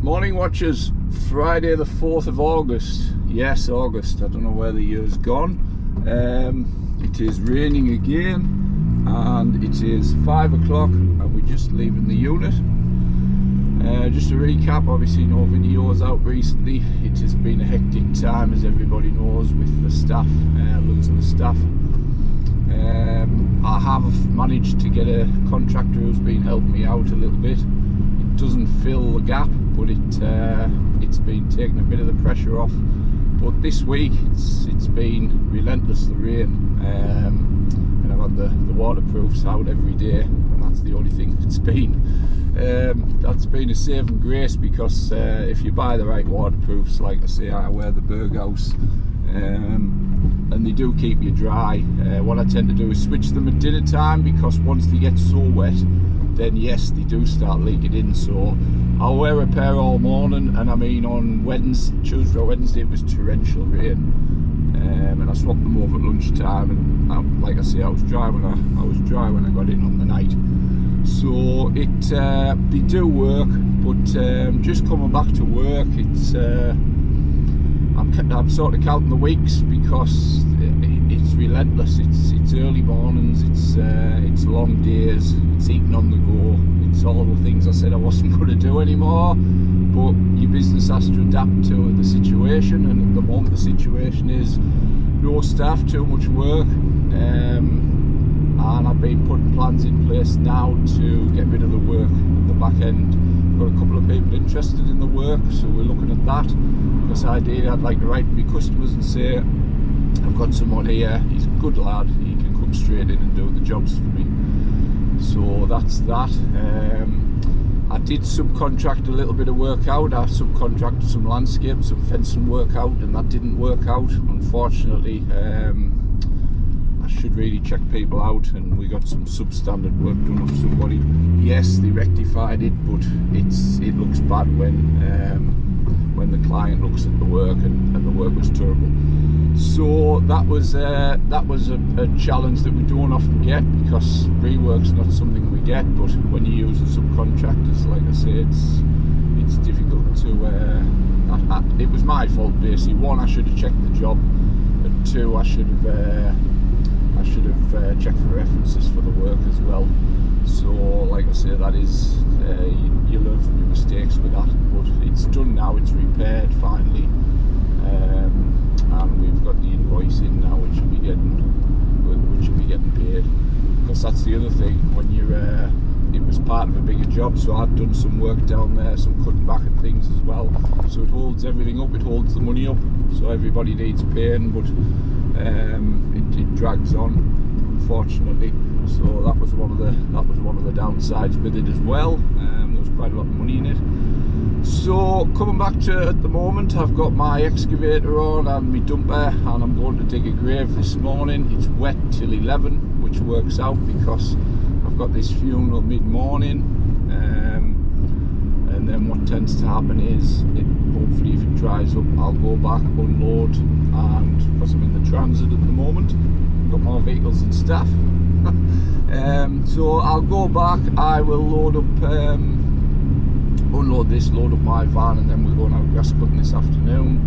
Morning watchers, Friday the 4th of August. Yes, August. I don't know where the year's gone. It is raining again and it is 5 o'clock and we're just leaving the unit. Just to recap, obviously no videos out recently. It has been a hectic time, as everybody knows, with the staff, losing the staff. I have managed to get a contractor who's been helping me out a little bit. It doesn't fill the gap, but it's been taking a bit of the pressure off. But this week it's been relentless, the rain, and I've had the waterproofs out every day, and that's the only thing it's been. That's been a saving grace, because if you buy the right waterproofs, like I say, I wear the Berghaus, and they do keep you dry. What I tend to do is switch them at dinner time, because once they get so wet, then yes, they do start leaking in. So I'll wear a pair all morning, and I mean on Tuesday or Wednesday it was torrential rain, and I swapped them over at lunchtime, and like I say, I was dry when I got in on the night. So they do work, but just coming back to work, I'm sort of counting the weeks, because it's relentless. It's early mornings, it's long days, it's eating on the go, it's all the things I said I wasn't going to do anymore. But your business has to adapt to the situation, and at the moment the situation is no staff, too much work, and I've been putting plans in place now to get rid of the work at the back end. Got a couple of people interested in the work, so we're looking at that, because ideally I'd like to write to my customers and say, I've got someone here, he's a good lad, he can come straight in and do the jobs for me. So that's that. I did subcontract a little bit of work out. I subcontracted some landscape, some fencing work out, and that didn't work out, unfortunately. I should really check people out, and we got some substandard work done off somebody. Yes, they rectified it, but it looks bad when the client looks at the work and the work was terrible. So that was a challenge that we don't often get, because rework's not something we get. But when you use the subcontractors, like I say, it's difficult to. It was my fault basically. One, I should have checked the job, and two, I should have checked for references for the work as well. So like I say, that is you learn from your mistakes with that. But it's done now, it's repaired finally, and we've got the invoice in now, which will be getting paid. Because that's the other thing, when it was part of a bigger job, so I've done some work down there, some cutting back and things as well. So it holds everything up, it holds the money up, so everybody needs paying, but it drags on, unfortunately. So that was one of the downsides with it as well. There was quite a lot of money in it. So coming back to at the moment, I've got my excavator on and my dumper, and I'm going to dig a grave this morning. It's wet till 11, which works out because I've got this funeral mid-morning, and then what tends to happen is, hopefully if it dries up, I'll go back, unload, and because I'm in the transit at the moment, I've got more vehicles than staff. So I'll go back, I will load up, unload this, load up my van, and then we're going out grass cutting this afternoon,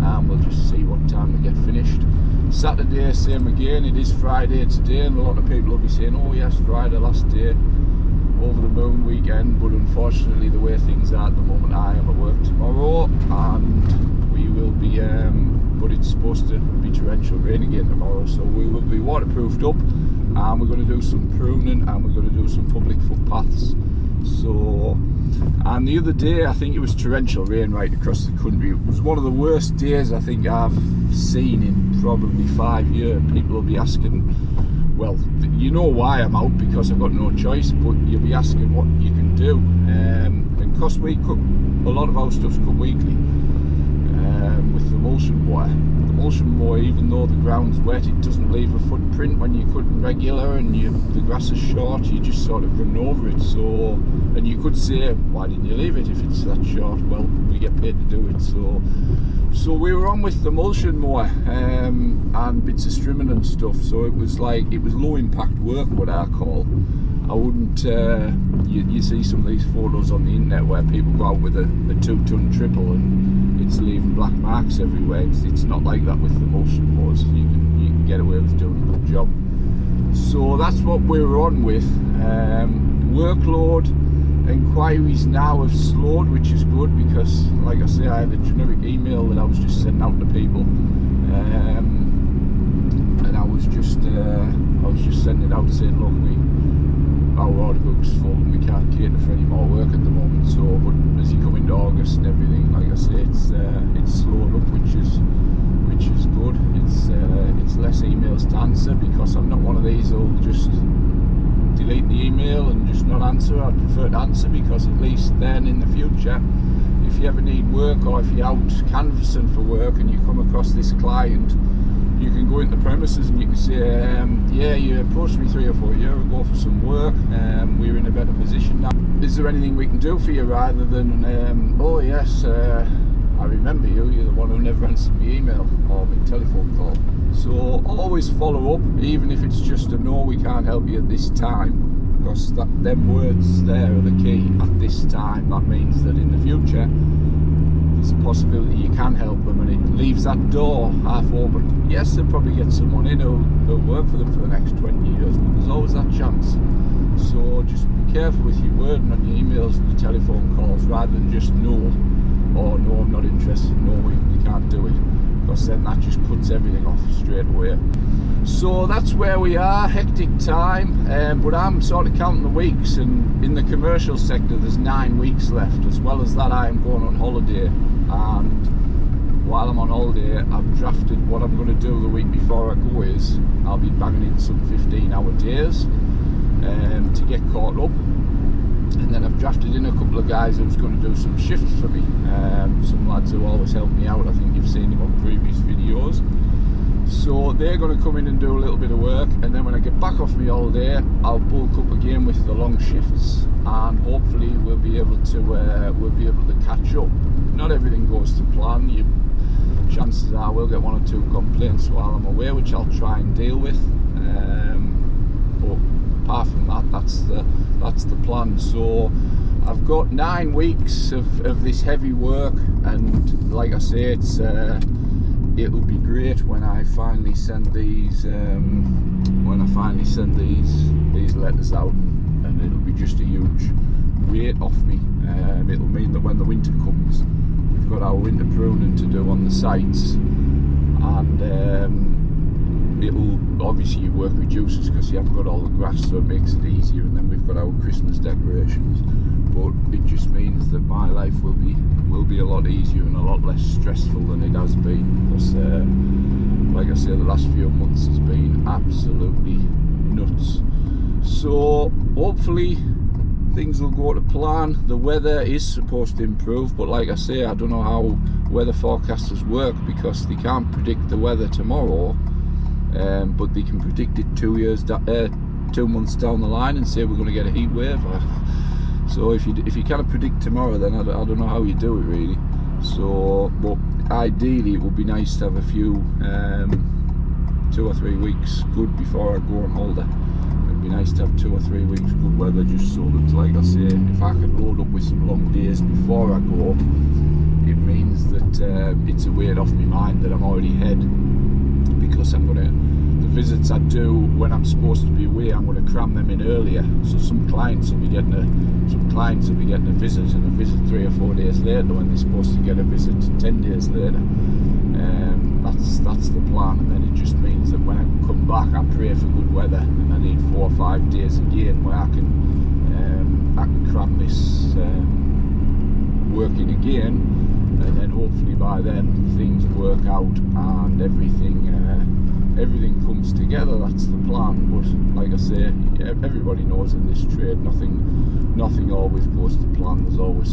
and we'll just see what time we get finished. Saturday, same again. It is Friday today, and a lot of people will be saying, oh yes, Friday, last day, over the moon weekend. But unfortunately, the way things are at the moment, I am at work tomorrow, and we will be but it's supposed to be torrential rain again tomorrow, so we will be waterproofed up, and we're going to do some pruning, and we're going to do some public footpaths. So, and the other day I think it was torrential rain right across the country. It was one of the worst days I think I've seen in probably 5 years. People will be asking, well, you know why I'm out, because I've got no choice, but you'll be asking what you can do. And because we cook, a lot of our stuff's cut weekly, with the emulsion mower. The emulsion mower, even though the ground's wet, it doesn't leave a footprint. When you're cutting regular and the grass is short, you just sort of run over it. So, and you could say, why didn't you leave it if it's that short? Well, we get paid to do it. So we were on with the emulsion mower, and bits of strimming and stuff. So it was low impact work, what I call. I wouldn't, you see some of these photos on the internet where people go out with a 2-ton triple and it's leaving black marks everywhere. It's not like that with the motion mowers. You can get away with doing a good job. So that's what we're on with. Workload inquiries now have slowed, which is good, because like I say, I had a generic email that I was just sending out to people, and I was just sending it out saying, look, our order book's full and we can't cater for any more work at the moment. So, but as you come into August and everything, like I say, it's slowed up, which is good. It's less emails to answer, because I'm not one of these who'll just delete the email and just not answer. I'd prefer to answer, because at least then in the future, if you ever need work, or if you're out canvassing for work and you come across this client, you can go into the premises and you can say, yeah, you approached me 3 or 4 years ago for some work, we're in a better position now. Is there anything we can do for you, rather than, oh yes, I remember you, you're the one who never answered my email or my telephone call. So always follow up, even if it's just a no, we can't help you at this time, because them words there are the key, at this time. That means that in the future there's a possibility you can help them, and it leaves that door half open. Yes, they'll probably get someone in who'll work for them for the next 20 years, but there's always that chance. So just be careful with your wording on your emails and your telephone calls, rather than just no, or no, I'm not interested, no, we can't do it, because then that just cuts everything off straight away. So that's where we are, hectic time, but I'm sort of counting the weeks, and in the commercial sector there's 9 weeks left. As well as that, I am going on holiday, and while I'm on holiday, I've drafted what I'm going to do the week before I go. Is I'll be banging in some 15-hour days to get caught up, and then I've drafted in a couple of guys who's going to do some shifts for me, some lads who always help me out. I think you've seen them on previous videos. So they're going to come in and do a little bit of work, and then when I get back off my holiday, I'll bulk up again with the long shifts, and hopefully we'll be able to catch up. Not everything goes to plan. Chances are we'll get 1 or 2 complaints while I'm away, which I'll try and deal with. But apart from that, that's the plan. So I've got 9 weeks of this heavy work, and like I say, it'll be great when I finally send these letters out, and it'll be just a huge weight off me. It'll mean that when the winter comes, we've got our winter pruning to do on the sites, and it'll obviously your work reduces because you haven't got all the grass, so it makes it easier. And then we've got our Christmas decorations, but it just means that my life will be a lot easier and a lot less stressful than it has been, because like I say, the last few months has been absolutely nuts. So hopefully things will go to plan. The weather is supposed to improve, but like I say, I don't know how weather forecasters work, because they can't predict the weather tomorrow, but they can predict it 2 months down the line and say we're going to get a heat wave. So if you can't predict tomorrow, then I don't know how you do it really. So, but ideally it would be nice to have a few 2 or 3 weeks good before I go on holiday. It'd be nice to have 2 or 3 weeks good weather, just so that, like I say, if I can load up with some long days before I go, it means that it's a weight off my mind that I'm already ahead, because the visits I do when I'm supposed to be away, I'm going to cram them in earlier. So some clients will be getting a visit, and a visit 3 or 4 days later, when they're supposed to get a visit 10 days later. That's the plan, and then it just means that when I come back, I pray for good weather, and I need 4 or 5 days again where I can cram this work in again, and then hopefully by then things work out and everything comes together. That's the plan. But like I say, everybody knows in this trade, nothing always goes to plan. There's always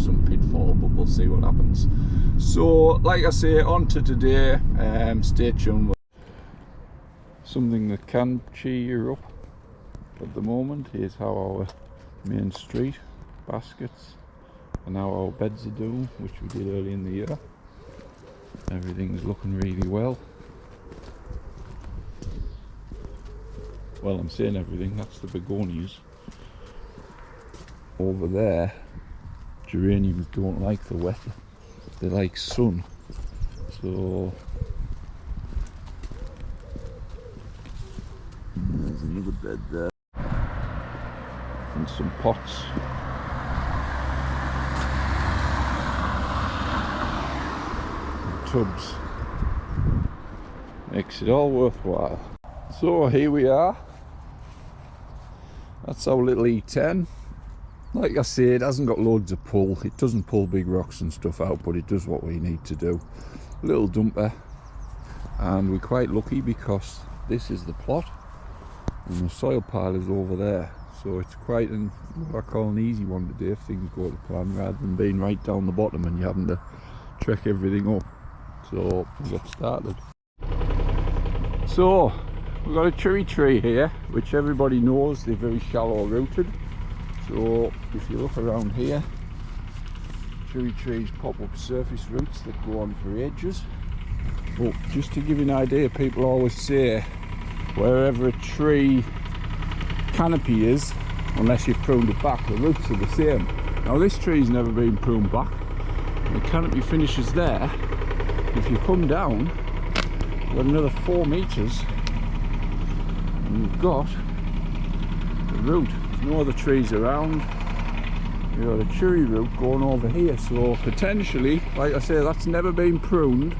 some pitfall, but we'll see what happens. So like I say, on to today. Stay tuned. Something that can cheer you up at the moment is how our main street baskets and how our beds are doing, which we did early in the year. Everything's looking really well. well, I'm saying everything, that's the begonias. Over there, geraniums don't like the wet, they like sun. So there's another bed there. And some pots. And tubs. Makes it all worthwhile. So here we are. That's our little E10. Like I say, it hasn't got loads of pull. It doesn't pull big rocks and stuff out, but it does what we need to do. Little dumper. And we're quite lucky because this is the plot and the soil pile is over there. So it's quite what I call an easy one today if things go to plan, rather than being right down the bottom and you having to trek everything up. So we'll get started. So we've got a cherry tree here, which everybody knows they're very shallow rooted. So if you look around here, cherry trees pop up surface roots that go on for ages. But just to give you an idea, people always say wherever a tree canopy is, unless you've pruned it back, the roots are the same. Now this tree's never been pruned back. The canopy finishes there. If you come down, you've got another 4 meters and you've got the root. There's no other trees around. You've got a cherry root going over here, so potentially, like I say, that's never been pruned,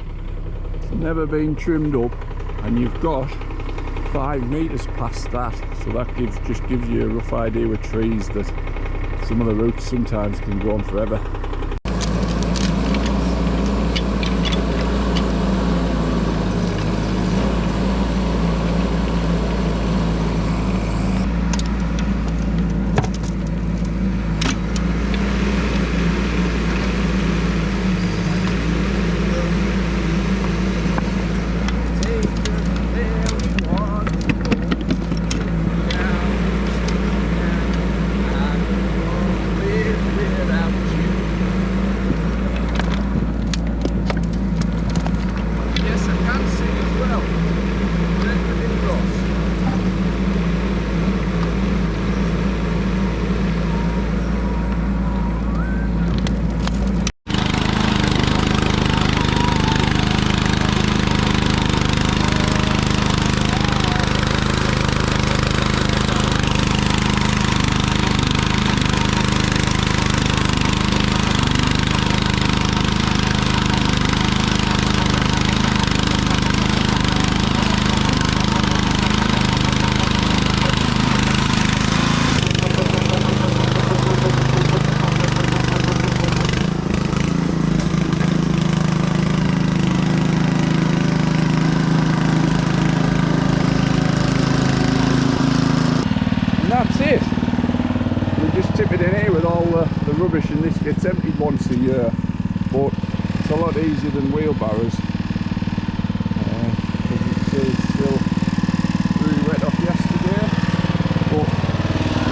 it's never been trimmed up, and you've got 5 meters past that. So that just gives you a rough idea with trees that some of the roots sometimes can go on forever. Rubbish, and this gets emptied once a year, but it's a lot easier than wheelbarrows because you can see it's still really wet off yesterday. But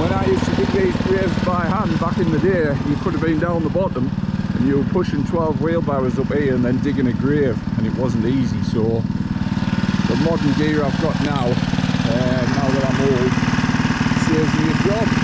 when I used to dig these graves by hand back in the day, you could have been down the bottom and you were pushing 12 wheelbarrows up here and then digging a grave, and it wasn't easy. So the modern gear I've got now, now that I'm old, saves me a job.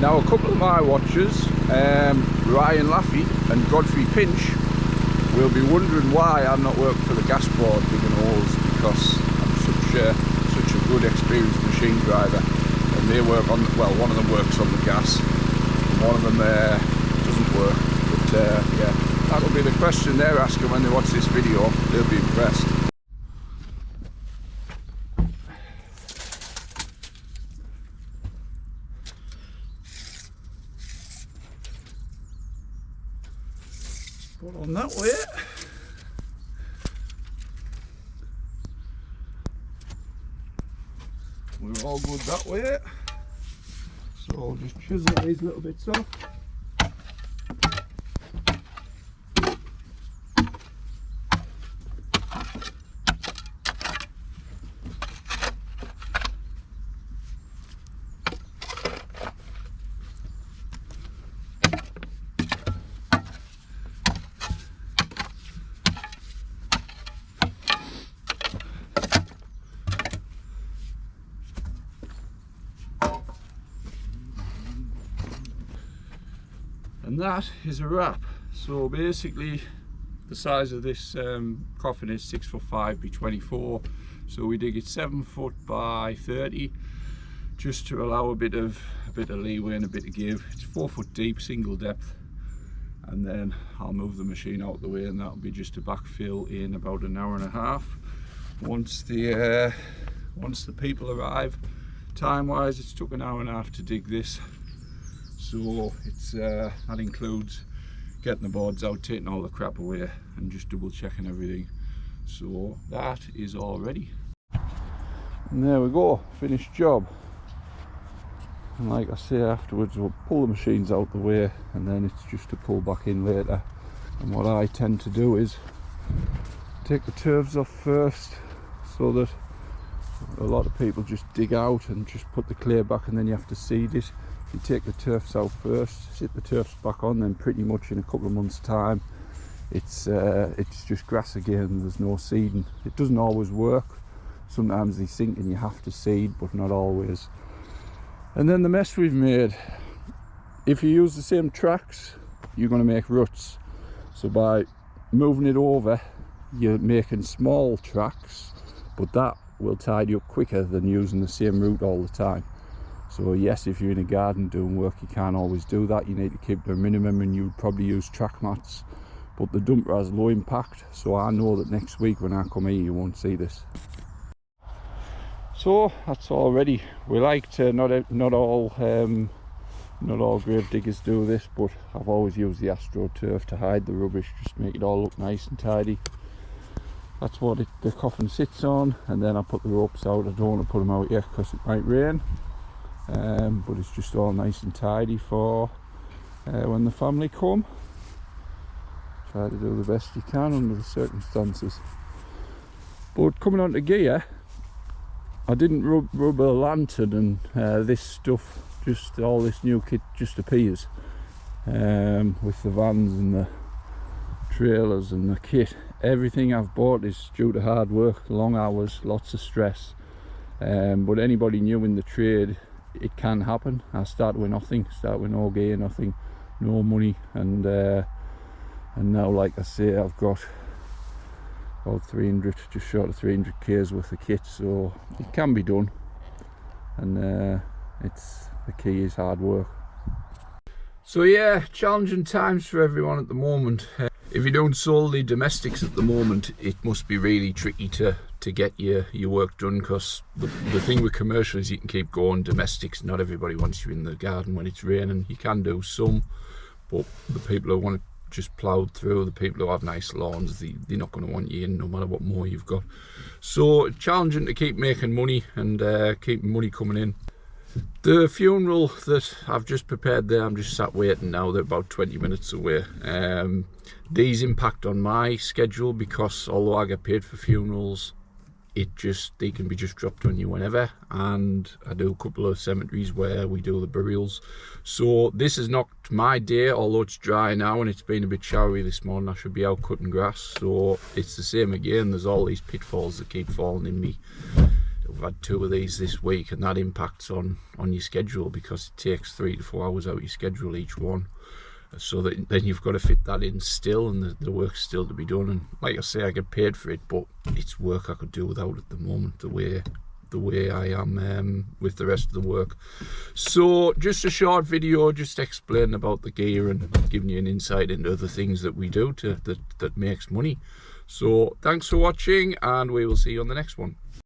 Now a couple of my watchers, Ryan Laffey and Godfrey Pinch, will be wondering why I'm not working for the gas board digging holes, because I'm such a good experienced machine driver, and they work on, well, one of them works on the gas, and one of them doesn't work. But yeah, that'll be the question they're asking when they watch this video. They'll be impressed. Put on that way. We're all good that way. So I'll just chisel these little bits off. And that is a wrap. So basically the size of this coffin is 6'5" by 24, so we dig it 7 foot by 30 just to allow a bit of leeway and a bit of give. It's 4 foot deep, single depth, and then I'll move the machine out of the way, and that'll be just a backfill in about an hour and a half. Once the people arrive, time wise it's took an hour and a half to dig this. So it's that includes getting the boards out, taking all the crap away, and just double checking everything. So that is all ready. And there we go, finished job. And like I say, afterwards we'll pull the machines out the way, and then it's just to pull back in later. And what I tend to do is take the turfs off first, so that a lot of people just dig out and just put the clay back, and then you have to seed it. You take the turfs out first, sit the turfs back on, then pretty much in a couple of months time it's just grass again. There's no seeding. It doesn't always work. Sometimes they sink and you have to seed, but not always. And then the mess we've made, if you use the same tracks, you're going to make ruts. So by moving it over, you're making small tracks, but that will tidy up quicker than using the same route all the time. So yes, if you're in a garden doing work, you can't always do that. You need to keep to a minimum, and you would probably use track mats. But the dumper has low impact, so I know that next week when I come here you won't see this. So that's all ready. We like to not all grave diggers do this, but I've always used the AstroTurf to hide the rubbish, just to make it all look nice and tidy. That's what the coffin sits on, and then I put the ropes out. I don't want to put them out yet because it might rain. But it's just all nice and tidy for when the family come. Try to do the best you can under the circumstances. But coming on to gear, I didn't rub a lantern and this stuff, just all this new kit just appears with the vans and the trailers and the kit. Everything I've bought is due to hard work, long hours, lots of stress. But anybody new in the trade, it can happen. I started with nothing, started with no gear, nothing, no money, and now, like I say, I've got about 300, just short of 300 k's worth of kit, so it can be done. And the key is hard work. So yeah, challenging times for everyone at the moment. If you're doing solely domestics at the moment, it must be really tricky to get your work done, because the thing with commercial is you can keep going. Domestics, not everybody wants you in the garden when it's raining. You can do some, but the people who want it just ploughed through, the people who have nice lawns, they're not going to want you in no matter what more you've got. So challenging to keep making money and keeping money coming in. The funeral that I've just prepared there, I'm just sat waiting now. They're about 20 minutes away. These impact on my schedule, because although I get paid for funerals, they can be just dropped on you whenever, and I do a couple of cemeteries where we do the burials. So this has knocked my day, although it's dry now and it's been a bit showery this morning. I should be out cutting grass, so it's the same again. There's all these pitfalls that keep falling in me. We've had 2 of these this week, and that impacts on your schedule, because it takes 3 to 4 hours out of your schedule each one. so that then you've got to fit that in still, and the work's still to be done. And like I say, I get paid for it, but it's work I could do without at the moment, the way I am with the rest of the work. So just a short video, just explaining about the gear and giving you an insight into other things that we do that makes money. So thanks for watching, and we will see you on the next one.